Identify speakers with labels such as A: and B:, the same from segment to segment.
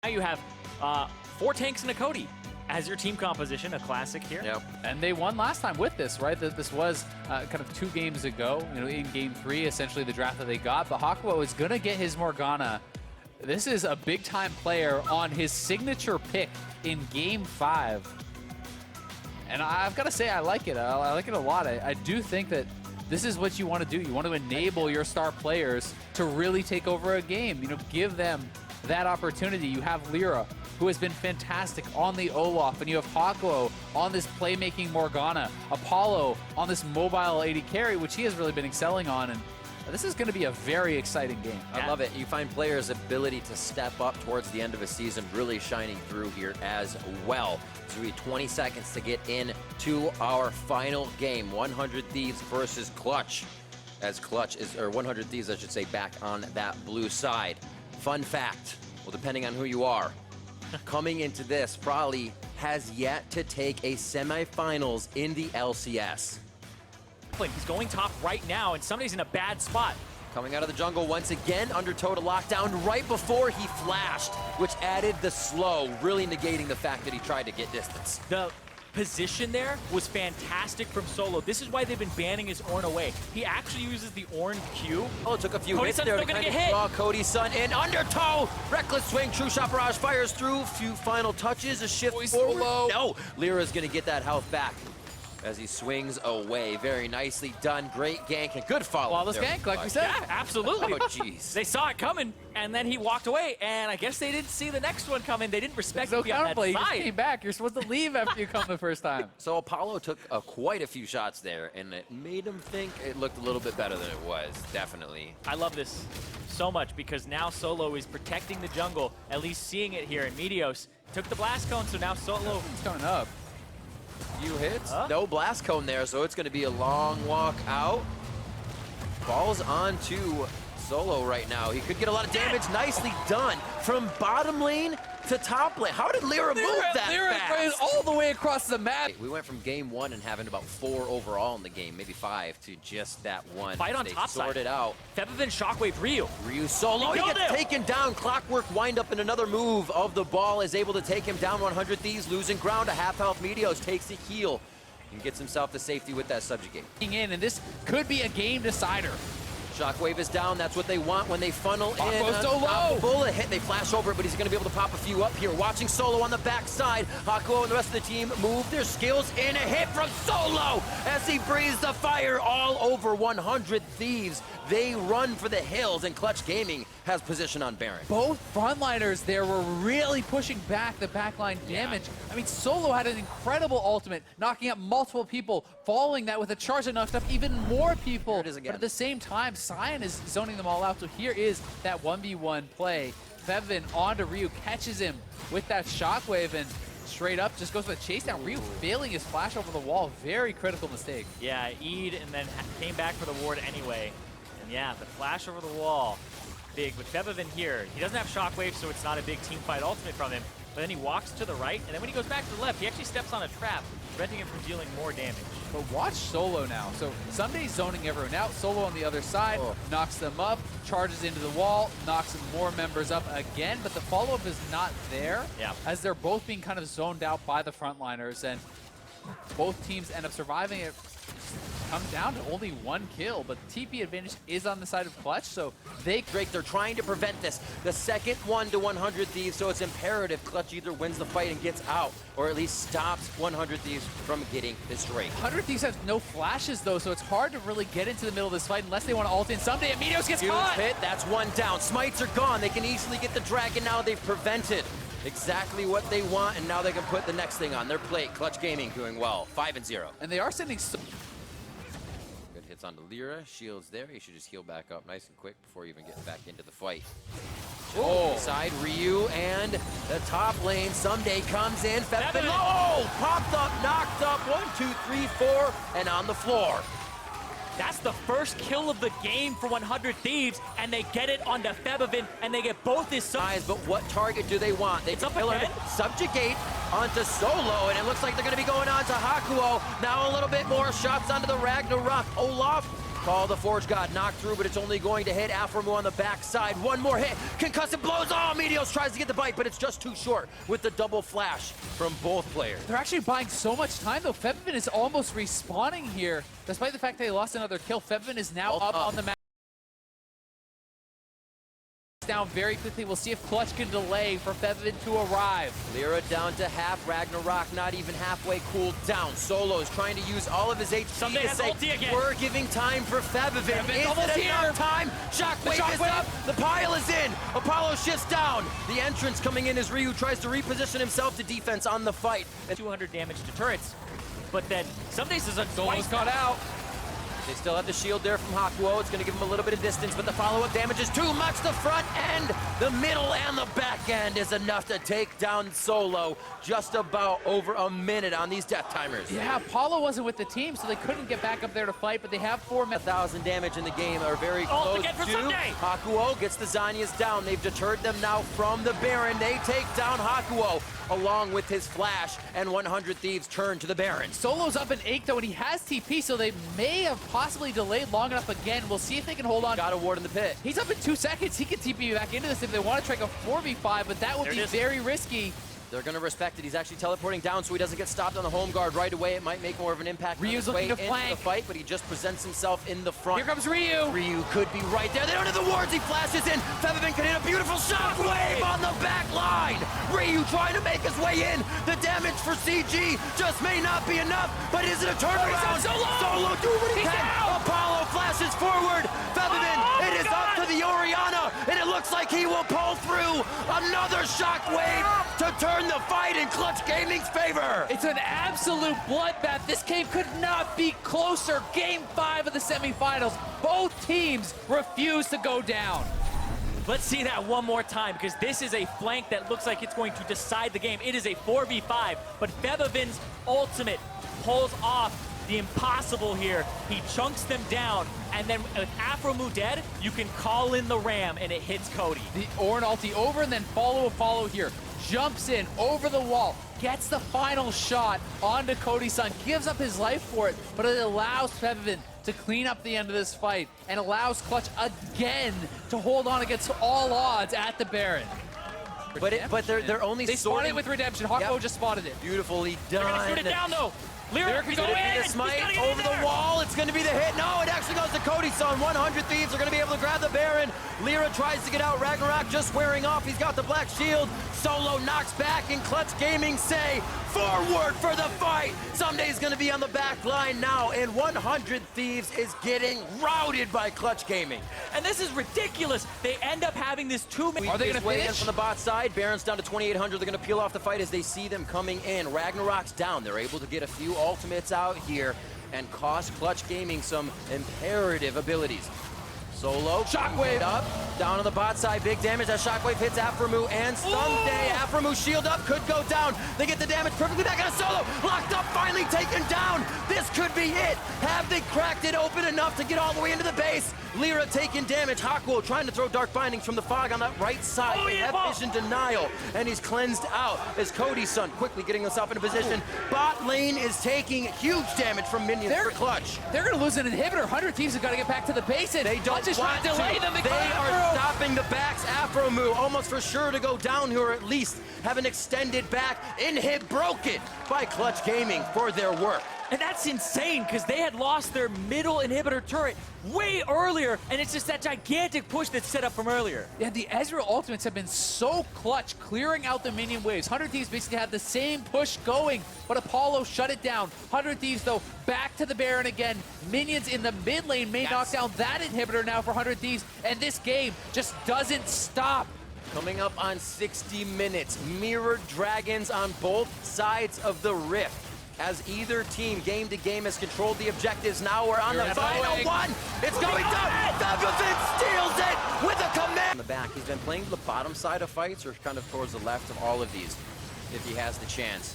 A: Now you have 4 tanks and a Cody as your team composition, a classic here.
B: Yep.
C: And they won last time with this, right? That this was kind of 2 games ago, you know, in game 3, essentially the draft that they got. But Hakuo is going to get his Morgana. This is a big-time player on his signature pick in game 5. And I've got to say, I like it. I like it a lot. I do think that this is what you want to do. You want to enable your star players to really take over a game. You know, give them that opportunity. You have Lyra, who has been fantastic on the Olaf, and you have Hakuo on this playmaking Morgana, Apollo on this mobile AD carry, which he has really been excelling on, and this is going to be a very exciting game.
B: I love it. You find players' ability to step up towards the end of a season really shining through here as well. So we have 20 seconds to get into our final game, 100 Thieves versus Clutch. As Clutch is, or 100 Thieves, I should say, back on that blue side. Fun fact, well, depending on who you are, coming into this probably has yet to take a semifinals in the LCS.
A: He's going top right now, and somebody's in a bad spot.
B: Coming out of the jungle once again, undertow to lockdown right before he flashed, which added the slow, really negating the fact that he tried to get distance.
A: The position there was fantastic from Solo. This is why they've been banning his Ornn away. He actually uses the Ornn Q.
B: Oh, it took a few hits
A: CodySun's
B: there
A: still
B: to
A: gonna
B: kind
A: get
B: of
A: hit.
B: draw CodySun in. Undertow! Reckless swing, True Shot Barrage fires through. Few final touches, a shift forward.
C: Solo.
B: No, Lyra's gonna get that health back as he swings away. Very nicely done. Great gank and good follow.
C: Flawless gank, like we said.
A: Yeah, absolutely.
B: Oh, jeez.
A: They saw it coming, and then he walked away, and I guess they didn't see the next one coming. They didn't respect
C: No
A: to be on that
C: counterplay. You just
A: side.
C: came back. You're supposed to leave after you come the first time.
B: So Apollo took quite a few shots there, and it made him think it looked a little bit better than it was, definitely.
A: I love this so much because now Solo is protecting the jungle, at least seeing it here. And Meteos took the blast cone, so now Solo
C: It's coming up.
B: Few hits,
A: Huh?
B: no blast cone there, so it's going to be a long walk out. Ball's on to Solo right now. He could get a lot of damage. Nicely done from bottom lane to top lane. How did Lyra move that
C: Lyra ran
B: fast?
C: all the way across the map.
B: We went from game 1 and having about 4 overall in the game, maybe 5, to just that one.
A: Fight on
B: They
A: top side.
B: sorted out.
A: Febiven Shockwave Ryu.
B: Ryu Solo, he
A: He
B: gets
A: killed him.
B: taken down. Clockwork wind up in another move of the ball is able to take him down. 100 Thieves losing ground. A half health Meteos takes a heal and gets himself to safety with that subjugate.
C: In, and this could be a game decider.
B: Shockwave is down. That's what they want when they funnel in.
C: Hakuo's so low.
B: Bullet hit. They flash over it, but he's going to be able to pop a few up here. Watching Solo on the backside. Hakuo and the rest of the team move their skills in. A hit from Solo as he breathes the fire all over 100 Thieves. They run for the hills, and Clutch Gaming has position on Baron.
C: Both frontliners there were really pushing back the backline damage. I mean, Solo had an incredible ultimate, knocking out multiple people, following that with a charge that knocked up even more people.
B: There it is again.
C: But at the same time, Cyan is zoning them all out. So here is that 1v1 play. Febiven onto Ryu, catches him with that shockwave, and straight up just goes for the chase down. Ryu failing his flash over the wall. Very critical mistake.
A: Yeah, Eid and then came back for the ward anyway. And yeah, the flash over the wall, big. But Febiven here, he doesn't have Shockwave, so it's not a big team fight ultimate from him. But then he walks to the right, and then when he goes back to the left, he actually steps on a trap, preventing him from dealing more damage.
C: But watch Solo now. So somebody's zoning everyone out. Solo on the other side, knocks them up, charges into the wall, knocks more members up again, but the follow-up is not there.
A: Yeah.
C: As they're both being kind of zoned out by the frontliners, and both teams end up surviving. It comes down to only 1 kill, but the TP advantage is on the side of Clutch, so
B: They're trying to prevent this. The second one to 100 Thieves, so it's imperative Clutch either wins the fight and gets out, or at least stops 100 Thieves from getting destroyed.
C: 100 Thieves has no flashes though, so it's hard to really get into the middle of this fight unless they want to ult in someday. And Meteos gets
B: Huge
C: caught!
B: hit, that's 1 down. Smites are gone. They can easily get the dragon now. They've prevented exactly what they want, and now they can put the next thing on their plate. Clutch Gaming doing well, 5-0.
C: And they are sending so
B: Good hits onto Lyra, shields there. He should just heal back up nice and quick before he even gets back into the fight. Side Ryu and the top lane someday comes in. Febiven, oh, popped up, knocked up. 1, 2, 3, 4, and on the floor.
A: That's the first kill of the game for 100 Thieves, and they get it onto Febiven, and they get both his
B: Guys, but what target do they want? They
A: up
B: kill him.
A: again?
B: Subjugate onto Solo, and it looks like they're going to be going on to Hakuo. Now a little bit more shots onto the Ragnarok. Olaf Call the Forge God, knocked through, but it's only going to hit Afromu on the backside. One more hit, concussive blows. Oh, Meteos tries to get the bite, but it's just too short with the double flash from both players.
C: They're actually buying so much time, though. Febvin is almost respawning here. Despite the fact they lost another kill, Febvin is now up on the map. Down very quickly. We'll see if Clutch can delay for Febvin to arrive.
B: Lyra down to half. Ragnarok not even halfway cooled down. Solo is trying to use all of his HP to say, we're giving time for Febvin. Is it enough time? Shockwave is up. The pile is in. Apollo shifts down. The entrance coming in as Ryu tries to reposition himself to defense on the fight.
A: 200 damage to turrets, but then some days is a
C: Solo's caught out.
B: They still have the shield there from Hakuo. It's going to give him a little bit of distance, but the follow-up damage is too much. The front end, the middle, and the back end is enough to take down Solo. Just about over a minute on these death timers.
C: Yeah, Apollo wasn't with the team, so they couldn't get back up there to fight, but they have 4,000
B: damage in the game, are very close to. Hakuo gets the Zanyas down. They've deterred them now from the Baron. They take down Hakuo along with his flash, and 100 Thieves turn to the Baron.
C: Solo's up in 8, though, and he has TP, so they may have possibly delayed long enough again. We'll see if they can hold on.
B: Got a ward in the pit.
C: He's up in 2 seconds. He can TP back into this if they want to try a 4v5, but that would be very risky.
B: They're going to respect it. He's actually teleporting down so he doesn't get stopped on the home guard right away. It might make more of an impact
C: Ryu's
B: on his way
C: looking to
B: into
C: flank
B: the fight, but he just presents himself in the front.
C: Here comes Ryu.
B: Ryu could be right there. They don't have the wards. He flashes in. Febvin can hit a beautiful shockwave on the back line. Ryu trying to make his way in. The damage for CG just may not be enough, but is it a turnaround? Solo do what he can. Apollo flashes forward. Febvin, it is up to the Orianna, and it looks like he will pull through another shockwave to turn the fight in Clutch Gaming's favor.
C: It's an absolute bloodbath. This game could not be closer. Game 5 of the semifinals. Both teams refuse to go down.
A: Let's see that one more time, because this is a flank that looks like it's going to decide the game. It is a 4v5, but Febvin's ultimate pulls off the impossible here. He chunks them down, and then with Afromu dead, you can call in the Ram, and it hits Cody.
C: The Ornn ulti over, and then follow here. Jumps in over the wall, gets the final shot onto CodySun, gives up his life for it, but it allows Febvin to clean up the end of this fight and allows Clutch again to hold on against all odds at the Baron.
B: But they're only
C: they spotted it with Redemption. Hakuo just spotted it.
B: Beautifully done.
A: They're gonna shoot it down though. Lyra can go in.
B: The smite over the wall. It's going to be the hit. No, it actually goes to CodySun. 100 Thieves are going to be able to grab the Baron. Lyra tries to get out. Ragnarok just wearing off. He's got the black shield. Solo knocks back, and Clutch Gaming say, forward for the fight. Sunday's going to be on the back line now, and 100 Thieves is getting routed by Clutch Gaming.
A: And this is ridiculous. They end up having this 2 minutes.
C: Are they going to finish?
B: From the bot side, Baron's down to 2,800. They're going to peel off the fight as they see them coming in. Ragnarok's down. They're able to get a few ultimates out here and cost Clutch Gaming some imperative abilities. Solo, Shockwave up, down on the bot side, big damage. That Shockwave hits Afromu and Someday. Afromu shield up, could go down. They get the damage perfectly back on a Solo. Locked up, finally taken down. This could be it. Have they cracked it open enough to get all the way into the base? Lyra taking damage. Hakuo trying to throw Dark Bindings from the fog on that right side. They have vision denial, and he's cleansed out as CodySun quickly getting himself into position. Bot lane is taking huge damage from minions for Clutch.
C: They're going to lose an inhibitor. 100 Thieves have got to get back to the base. And
B: they don't want to delay them. They are stopping the backs. Afromu almost for sure to go down here, or at least have an extended back. Inhib broken by Clutch Gaming for their work.
A: And that's insane, because they had lost their middle inhibitor turret way earlier, and it's just that gigantic push that's set up from earlier.
C: Yeah, the Ezreal ultimates have been so clutch, clearing out the minion waves. 100 Thieves basically had the same push going, but Apollo shut it down. 100 Thieves, though, back to the Baron again. Minions in the mid lane may knock down that inhibitor now for 100 Thieves, and this game just doesn't stop.
B: Coming up on 60 minutes, mirrored dragons on both sides of the rift. As either team, game to game, has controlled the objectives. Now we're on the final one. It's going down. Febvin steals it with a command. On the back, he's been playing the bottom side of fights, or kind of towards the left of all of these, if he has the chance.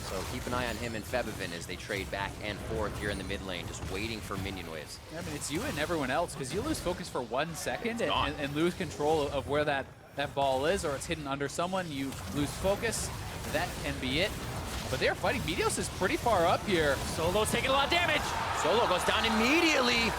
B: So keep an eye on him and Febvin as they trade back and forth here in the mid lane, just waiting for minion waves.
C: I mean, it's you and everyone else, because you lose focus for 1 second and lose control of where that ball is, or it's hidden under someone. You lose focus. That can be it. But they're fighting. Meteos is pretty far up here.
A: Solo's taking a lot of damage.
B: Solo goes down immediately.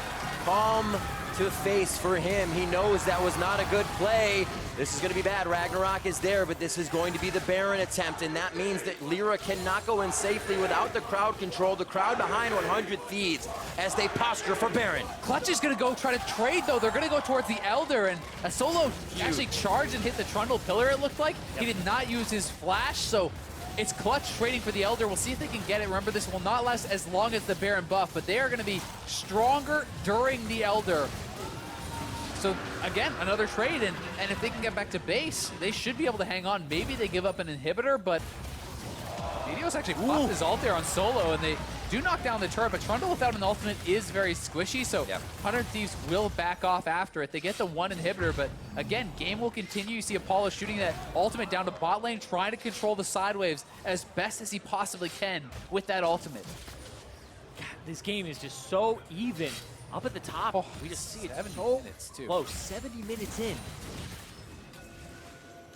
B: palm to face for him. He knows that was not a good play. This is going to be bad. Ragnarok is there, but this is going to be the Baron attempt, and that means that Lyra cannot go in safely without the crowd control. The crowd behind 100 Thieves as they posture for Baron.
C: Clutch is going to go try to trade, though. They're going to go towards the Elder, and a Solo actually charged and hit the Trundle Pillar, it looked like. He did not use his flash, so it's Clutch trading for the Elder. We'll see if they can get it. Remember, this will not last as long as the Baron buff, but they are going to be stronger during the Elder. So, again, another trade, and if they can get back to base, they should be able to hang on. Maybe they give up an inhibitor, but Meteos actually popped his ult there on Solo, and they do knock down the turret, but Trundle without an ultimate is very squishy, so 100 Thieves will back off after it. They get the one inhibitor, but again, game will continue. You see Apollo shooting that ultimate down to bot lane, trying to control the side waves as best as he possibly can with that ultimate.
A: God, this game is just so even. Up at the top, we just see it so close. 70 minutes in.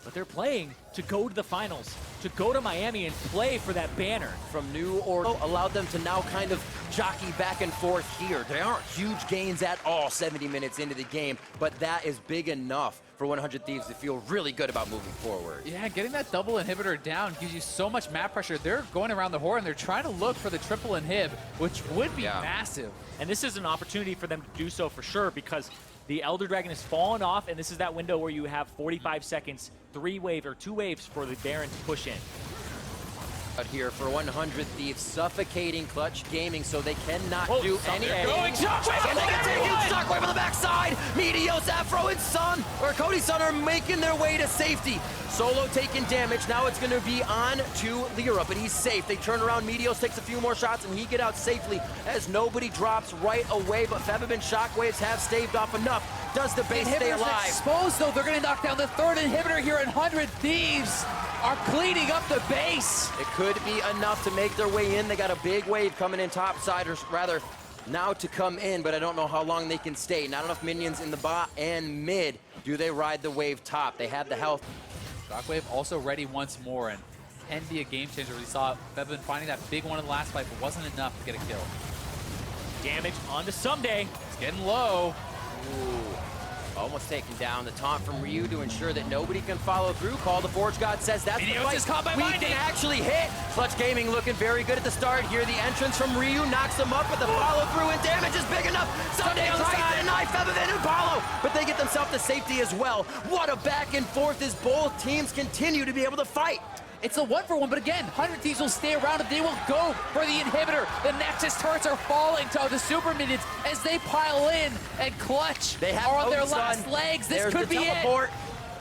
A: But they're playing to go to the finals, to go to Miami and play for that banner.
B: From New Order allowed them to now kind of jockey back and forth here. They aren't huge gains at all 70 minutes into the game, but that is big enough for 100 Thieves to feel really good about moving forward.
C: Yeah, getting that double inhibitor down gives you so much map pressure. They're going around the horn. They're trying to look for the triple inhib, which would be massive.
A: And this is an opportunity for them to do so for sure, because the Elder Dragon has fallen off, and this is that window where you have 45 seconds, 2 waves for the Baron to push in.
B: Out here for 100 Thieves, suffocating Clutch Gaming, so they cannot do anything.
A: Going Shockwave!
B: And they can take huge Shockwave on the backside. Meteos, Afro, and CodySun are making their way to safety. Solo taking damage. Now it's going to be on to Lyra, but he's safe. They turn around. Meteos takes a few more shots, and he get out safely as nobody drops right away. But Febvin Shockwaves have staved off enough. Does the base stay alive?
C: Exposed, though. They're going to knock down the 3rd inhibitor here, and 100 Thieves are cleaning up the base.
B: It could be enough to make their way in. They got a big wave coming in topside, or rather now to come in, but I don't know how long they can stay. Not enough minions in the bot and mid. Do they ride the wave top? They have the health.
C: Shockwave also ready once more, and can be a game changer. We saw Febvin finding that big one in the last fight, but wasn't enough to get a kill.
A: Damage onto Someday.
C: It's getting low.
B: Ooh. Almost taking down the taunt from Ryu to ensure that nobody can follow through. Call the Forge God says that's the fight.
C: Is caught by
B: we can actually hit. Clutch Gaming looking very good at the start here. The entrance from Ryu knocks them up, but the follow through and damage is big enough. Someday on the side and knife, Febvin and Apollo, but they get themselves to safety as well. What a back and forth as both teams continue to be able to fight.
C: It's a 1-for-1, but again, 100 Thieves will stay around and they will go for the inhibitor. The Nexus turrets are falling to the super minions as they pile in, and Clutch are on their last legs. This could be it.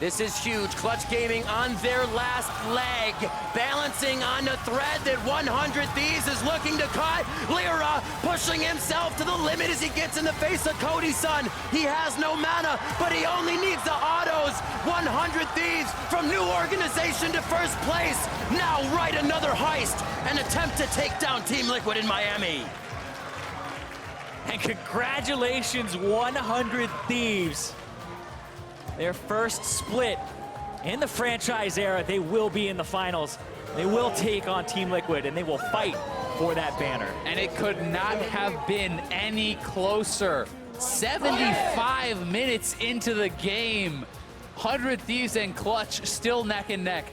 B: This is huge. Clutch Gaming on their last leg, balancing on the thread that 100 Thieves is looking to cut. Lyra pushing himself to the limit as he gets in the face of CodySun. He has no mana, but he only needs the autos. 100 Thieves from new organization to first place. Now right another heist and attempt to take down Team Liquid in Miami.
A: And congratulations, 100 Thieves. Their first split in the franchise era. They will be in the finals. They will take on Team Liquid, and they will fight for that banner.
C: And it could not have been any closer. 75 minutes into the game. 100 Thieves and Clutch still neck and neck.